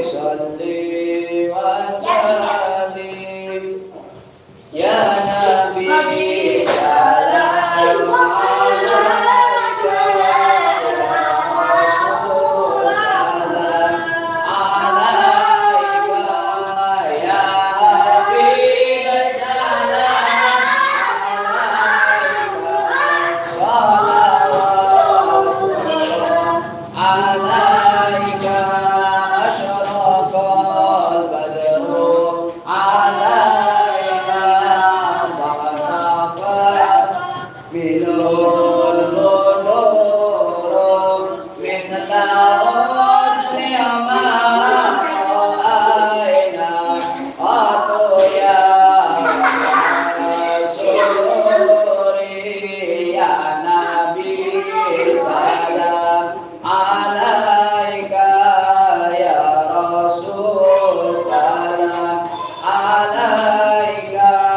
salli wa sallim ya Nabi salam alaika ya Rasul salam alaika ya Habib salam alaika salawatullah alaika asyraqal badru alaika baraqat minul munur misla husni ma ra'ayna atuya sururi ya Nabi salam alaika ya Rasul salam